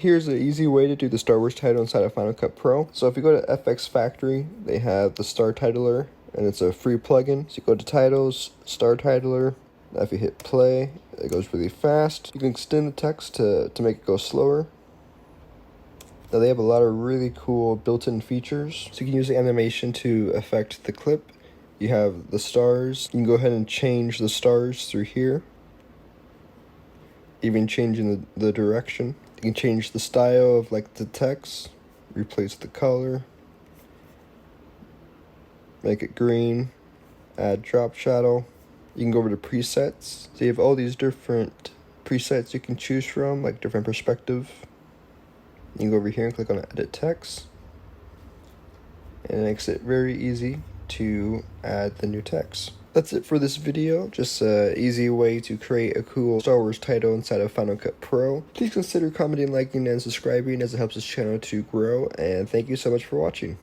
Here's an easy way to do the Star Wars title inside of Final Cut Pro. So if you go to FX Factory, they have the Star Titler, and it's a free plugin. So you go to Titles, Star Titler. Now if you hit play, it goes really fast. You can extend the text to make it go slower. Now they have a lot of really cool built-in features. So you can use the animation to affect the clip. You have the stars. You can go ahead and change the stars through here. Even changing the direction. You can change the style of like the text, replace the color, make it green, add drop shadow. You can go over to presets. So you have all these different presets you can choose from, like different perspective. You can go over here and click on edit text. And it makes it very easy to add the new text. That's it for this video, just an easy way to create a cool Star Wars title inside of Final Cut Pro. Please consider commenting, liking, and subscribing as it helps this channel to grow, and thank you so much for watching.